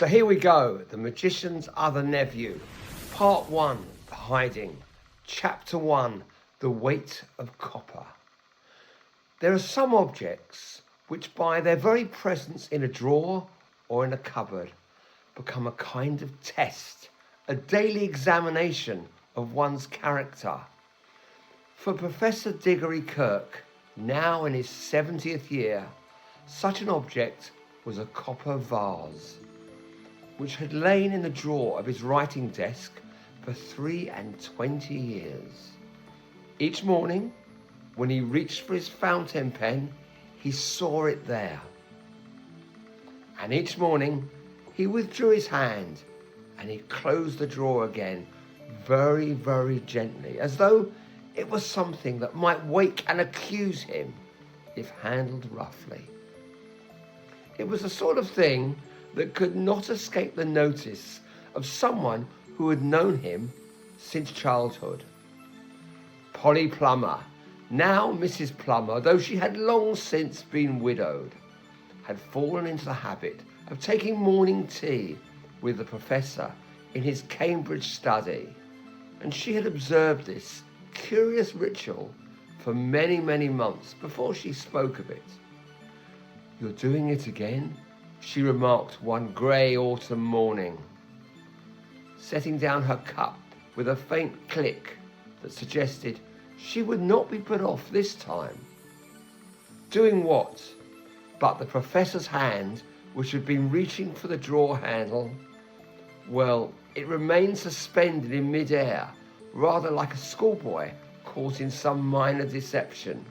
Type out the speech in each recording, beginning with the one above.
So here we go, The Magician's Other Nephew, Part 1, The Hiding, Chapter 1, The Weight of Copper. There are some objects which by their very presence in a drawer or in a cupboard become a kind of test, a daily examination of one's character. For Professor Digory Kirke, now in his 70th year, such an object was a copper vase, which had lain in the drawer of his writing desk for 23 years. Each morning, when he reached for his fountain pen, he saw it there. And each morning, he withdrew his hand and he closed the drawer again very, very gently, as though it was something that might wake and accuse him if handled roughly. It was the sort of thing that could not escape the notice of someone who had known him since childhood. Polly Plummer, now Mrs. Plummer, though she had long since been widowed, had fallen into the habit of taking morning tea with the professor in his Cambridge study, and she had observed this curious ritual for many, many months before she spoke of it. "You're doing it again?" she remarked one grey autumn morning, setting down her cup with a faint click that suggested she would not be put off this time. Doing what? But the professor's hand, which had been reaching for the drawer handle, well, it remained suspended in mid-air, rather like a schoolboy caught in some minor deception.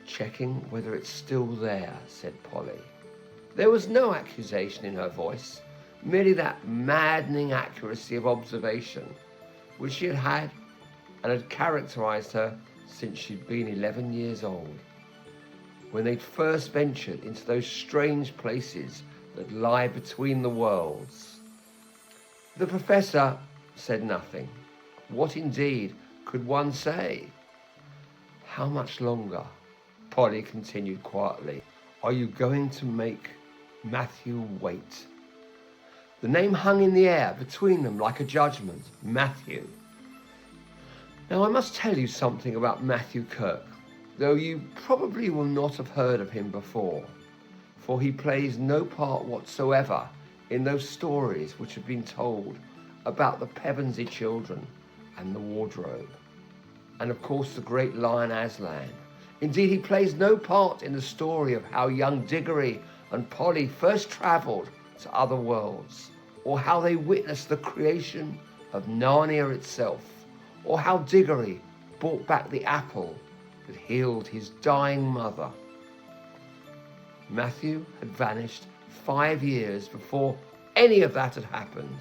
"Checking whether it's still there," said Polly. There was no accusation in her voice, merely that maddening accuracy of observation which she had had and had characterized her since she'd been 11 years old, when they'd first ventured into those strange places that lie between the worlds. The professor said nothing. What indeed could one say? "How much longer?" Polly continued quietly. "Are you going to make Matthew wait?" The name hung in the air between them like a judgment. Matthew. Now I must tell you something about Matthew Kirke, though you probably will not have heard of him before, for he plays no part whatsoever in those stories which have been told about the Pevensey children and the wardrobe, and of course the great lion Aslan. Indeed, he plays no part in the story of how young Digory and Polly first travelled to other worlds, or how they witnessed the creation of Narnia itself, or how Digory brought back the apple that healed his dying mother. Matthew had vanished 5 years before any of that had happened,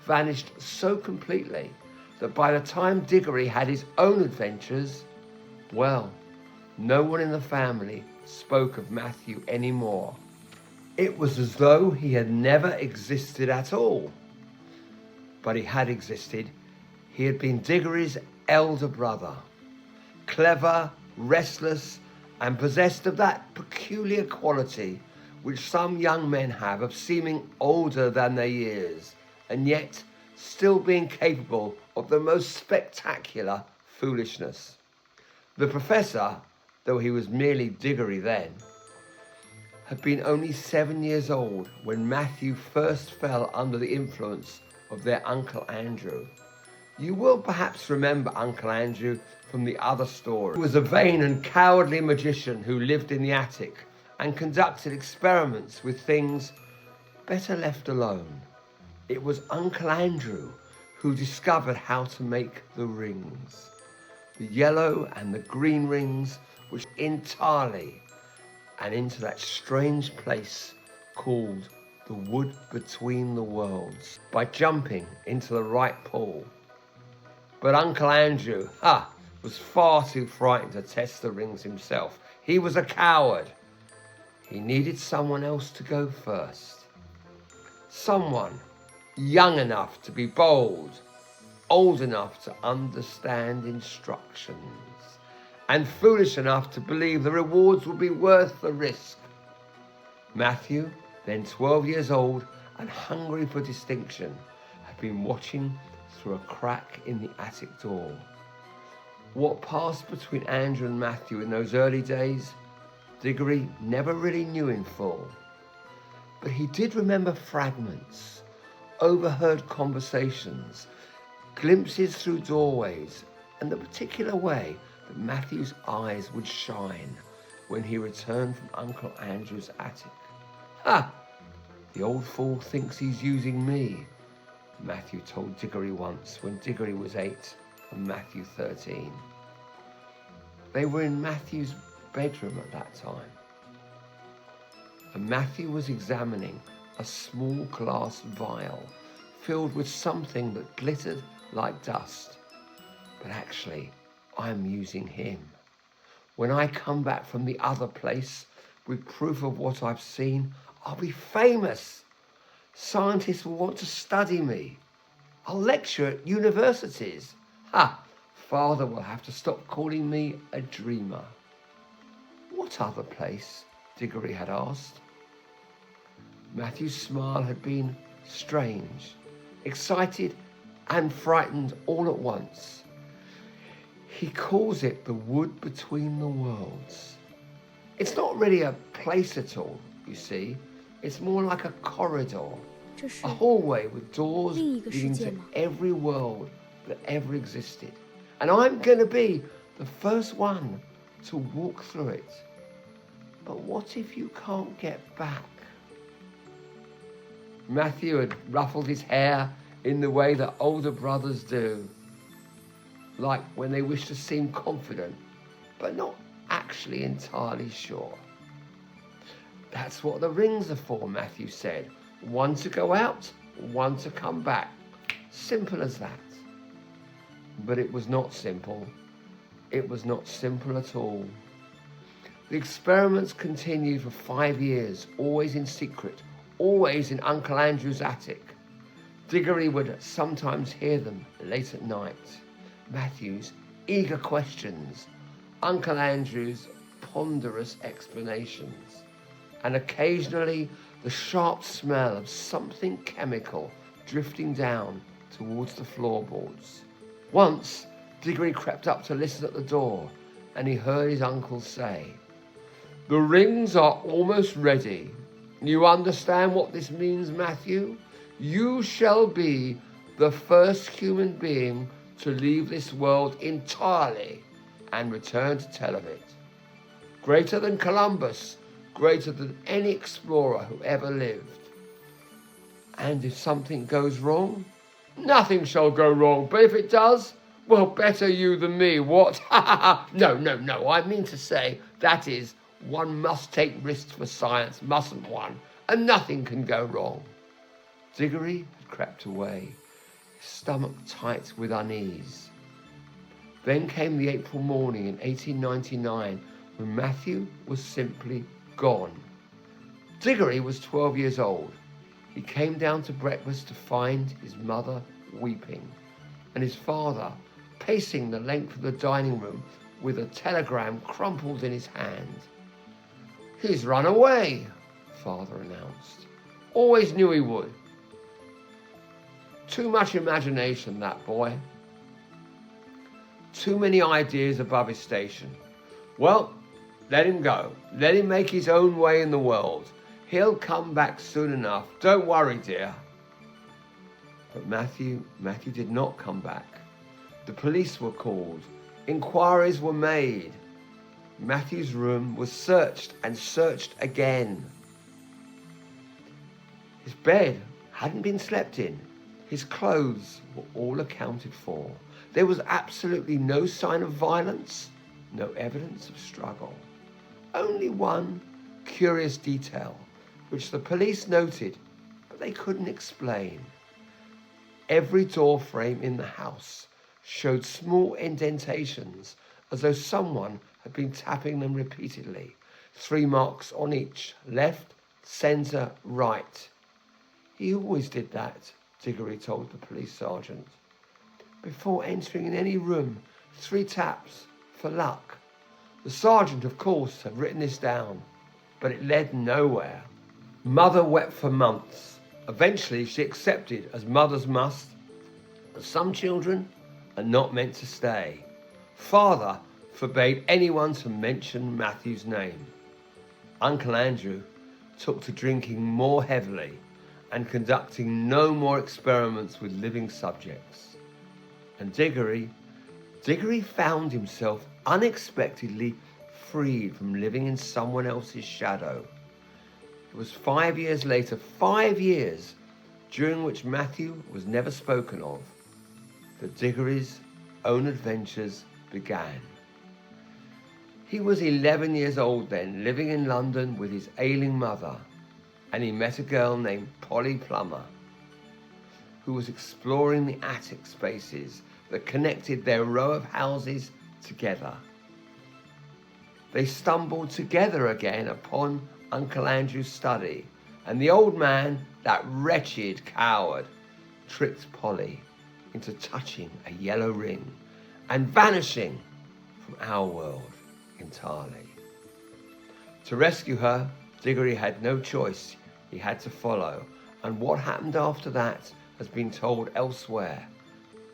vanished so completely that by the time Digory had his own adventures, well, no one in the family spoke of Matthew anymore. It was as though he had never existed at all. But he had existed. He had been Digory's elder brother, clever, restless, and possessed of that peculiar quality which some young men have of seeming older than their years, and yet still being capable of the most spectacular foolishness. The professor, though he was merely Digory then, had been only 7 years old when Matthew first fell under the influence of their Uncle Andrew. You will perhaps remember Uncle Andrew from the other story. He was a vain and cowardly magician who lived in the attic and conducted experiments with things better left alone. It was Uncle Andrew who discovered how to make the rings, the yellow and the green rings, which entirely and into that strange place called the wood between the worlds by jumping into the right pool. But Uncle Andrew, was far too frightened to test the rings himself. He was a coward. He needed someone else to go first. Someone young enough to be bold, old enough to understand instructions, and foolish enough to believe the rewards would be worth the risk. Matthew, then 12 years old and hungry for distinction, had been watching through a crack in the attic door. What passed between Andrew and Matthew in those early days, Digory never really knew in full. But he did remember fragments, overheard conversations, glimpses through doorways, and the particular way that Matthew's eyes would shine when he returned from Uncle Andrew's attic. "Ha! The old fool thinks he's using me," Matthew told Digory once when Digory was 8 and Matthew 13. They were in Matthew's bedroom at that time, and Matthew was examining a small glass vial filled with something that glittered like dust. "But actually, I'm using him. When I come back from the other place with proof of what I've seen, I'll be famous. Scientists will want to study me. I'll lecture at universities. Ha! Father will have to stop calling me a dreamer." "What other place?" Digory had asked. Matthew's smile had been strange, excited and frightened all at once. "He calls it the wood between the worlds. It's not really a place at all, you see. It's more like a corridor, a hallway with doors leading to every world that ever existed. And I'm going to be the first one to walk through it. But what if you can't get back?" Matthew had ruffled his hair in the way that older brothers do, like when they wish to seem confident, but not actually entirely sure. "That's what the rings are for," Matthew said. "One to go out, one to come back. Simple as that." But it was not simple. It was not simple at all. The experiments continued for 5 years, always in secret, always in Uncle Andrew's attic. Digory would sometimes hear them late at night. Matthew's eager questions, Uncle Andrew's ponderous explanations, and occasionally the sharp smell of something chemical drifting down towards the floorboards. Once, Digory crept up to listen at the door, and he heard his uncle say, "The rings are almost ready. You understand what this means, Matthew? You shall be the first human being to leave this world entirely and return to tell of it. Greater than Columbus, greater than any explorer who ever lived. And if something goes wrong?" "Nothing shall go wrong, but if it does, well, better you than me, what?" No, I mean to say, that is, one must take risks for science, mustn't one? And nothing can go wrong." Digory had crept away, his stomach tight with unease. Then came the April morning in 1899, when Matthew was simply gone. Digory was 12 years old. He came down to breakfast to find his mother weeping, and his father pacing the length of the dining room with a telegram crumpled in his hand. "He's run away," Father announced. "Always knew he would. Too much imagination, that boy. Too many ideas above his station. Well, let him go. Let him make his own way in the world. He'll come back soon enough. Don't worry, dear." But Matthew did not come back. The police were called. Inquiries were made. Matthew's room was searched and searched again. His bed hadn't been slept in. His clothes were all accounted for. There was absolutely no sign of violence, no evidence of struggle. Only one curious detail, which the police noted, but they couldn't explain. Every door frame in the house showed small indentations, as though someone had been tapping them repeatedly. 3 marks on each, left, centre, right. "He always did that," Digory told the police sergeant. "Before entering in any room, 3 taps, for luck." The sergeant, of course, had written this down, but it led nowhere. Mother wept for months. Eventually, she accepted, as mothers must, that some children are not meant to stay. Father forbade anyone to mention Matthew's name. Uncle Andrew took to drinking more heavily and conducting no more experiments with living subjects. And Digory found himself unexpectedly freed from living in someone else's shadow. It was 5 years later, 5 years, during which Matthew was never spoken of, that Digory's own adventures began. He was 11 years old then, living in London with his ailing mother, and he met a girl named Polly Plummer, who was exploring the attic spaces that connected their row of houses together. They stumbled together again upon Uncle Andrew's study, and the old man, that wretched coward, tricked Polly into touching a yellow ring and vanishing from our world entirely. To rescue her, Digory had no choice. He had to follow, and what happened after that has been told elsewhere.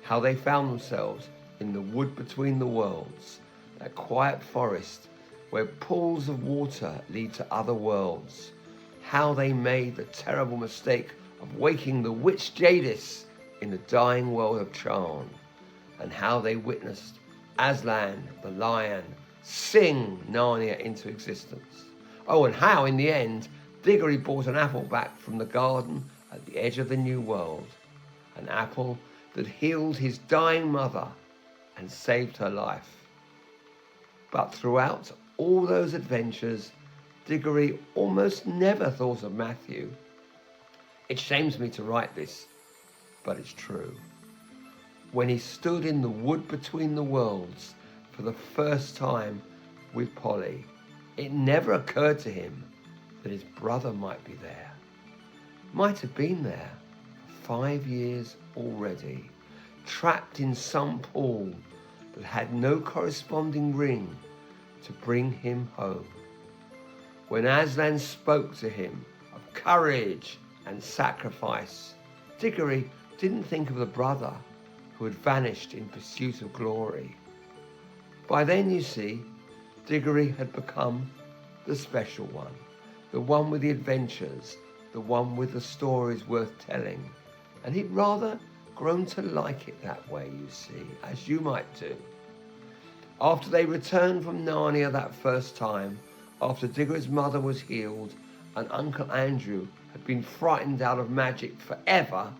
How they found themselves in the wood between the worlds, that quiet forest where pools of water lead to other worlds. How they made the terrible mistake of waking the witch Jadis in the dying world of Charn, and how they witnessed Aslan the lion sing Narnia into existence. Oh, and how in the end Digory brought an apple back from the garden at the edge of the new world, an apple that healed his dying mother and saved her life. But throughout all those adventures, Digory almost never thought of Matthew. It shames me to write this, but it's true. When he stood in the wood between the worlds for the first time with Polly, it never occurred to him that his brother might be there, might have been there for 5 years already, trapped in some pool that had no corresponding ring to bring him home. When Aslan spoke to him of courage and sacrifice, Digory didn't think of the brother who had vanished in pursuit of glory. By then, you see, Digory had become the special one, the one with the adventures, the one with the stories worth telling. And he'd rather grown to like it that way, you see, as you might do. After they returned from Narnia that first time, after Digory's mother was healed and Uncle Andrew had been frightened out of magic forever,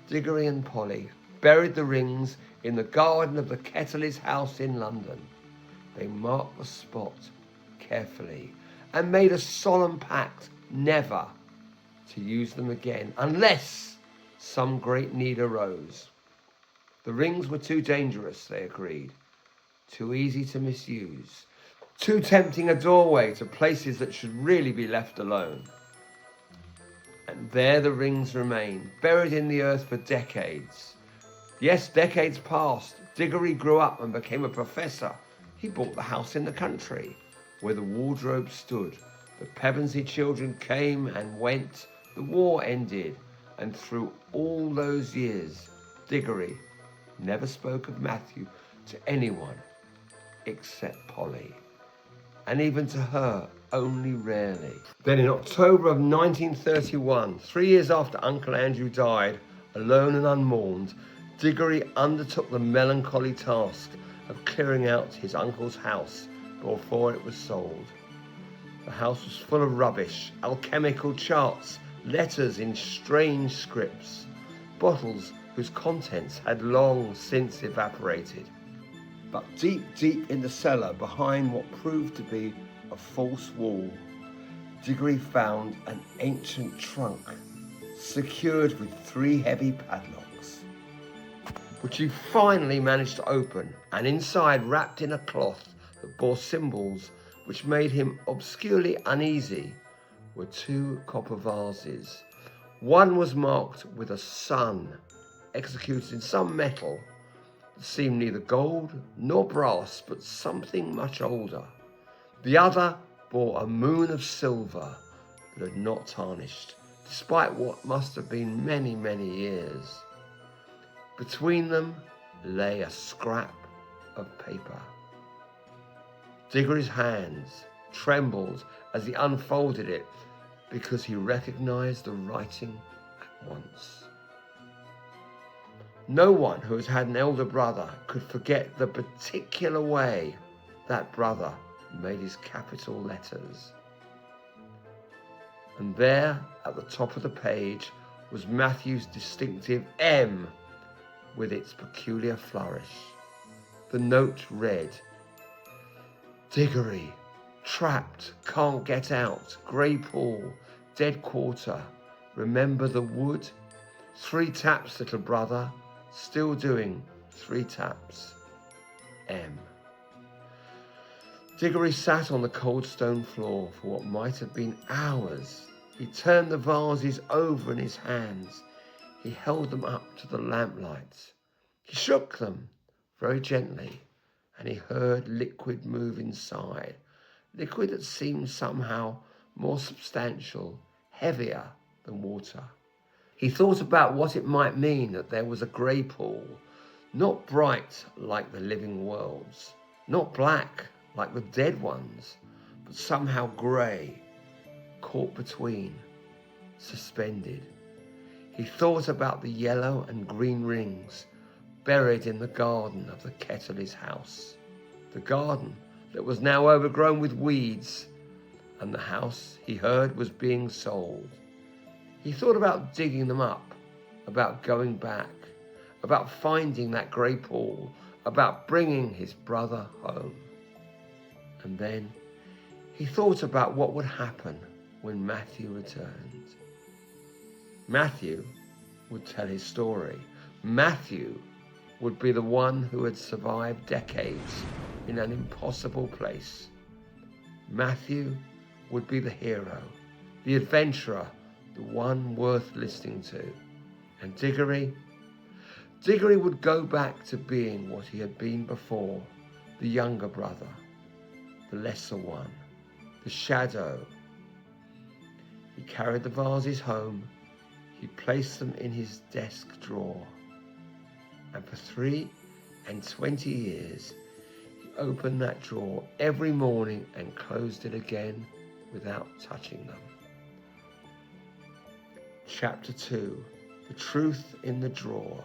Digory and Polly buried the rings in the garden of the Kettleys' house in London. They marked the spot carefully and made a solemn pact never to use them again unless some great need arose. The rings were too dangerous, they agreed, too easy to misuse, too tempting a doorway to places that should really be left alone. And there the rings remain, buried in the earth for decades. Yes, decades passed. Digory grew up and became a professor. He bought the house in the country where the wardrobe stood. The Pevensey children came and went. The war ended. And through all those years, Digory never spoke of Matthew to anyone except Polly. And even to her, only rarely. Then in October of 1931, 3 years after Uncle Andrew died, alone and unmourned, Digory undertook the melancholy task of clearing out his uncle's house before it was sold. The house was full of rubbish, alchemical charts, letters in strange scripts, bottles whose contents had long since evaporated. But deep, deep in the cellar, behind what proved to be a false wall, Digory found an ancient trunk secured with 3 heavy padlocks, which he finally managed to open, and inside, wrapped in a cloth that bore symbols which made him obscurely uneasy, were 2 copper vases. One was marked with a sun, executed in some metal that seemed neither gold nor brass, but something much older. The other bore a moon of silver that had not tarnished, despite what must have been many, many years. Between them lay a scrap of paper. Digory's hands trembled as he unfolded it because he recognized the writing at once. No one who has had an elder brother could forget the particular way that brother made his capital letters. And there at the top of the page was Matthew's distinctive M with its peculiar flourish. The note read, "Digory, trapped, can't get out, grey pool, dead quarter, remember the wood? 3 taps, little brother, still doing 3 taps, M." Digory sat on the cold stone floor for what might have been hours. He turned the vases over in his hands. He held them up to the lamplight. He shook them very gently, and he heard liquid move inside, liquid that seemed somehow more substantial, heavier than water. He thought about what it might mean that there was a grey pool, not bright like the living worlds, not black like the dead ones, but somehow grey, caught between, suspended. He thought about the yellow and green rings buried in the garden of the Kettley's house, the garden that was now overgrown with weeds, and the house he heard was being sold. He thought about digging them up, about going back, about finding that grey pool, about bringing his brother home. And then he thought about what would happen when Matthew returned. Matthew would tell his story. Matthew would be the one who had survived decades in an impossible place. Matthew would be the hero, the adventurer, the one worth listening to. And Digory would go back to being what he had been before, the younger brother, the lesser one, the shadow. He carried the vases home. He placed them in his desk drawer. And for 23 years, he opened that drawer every morning and closed it again without touching them. Chapter 2, The Truth in the Drawer.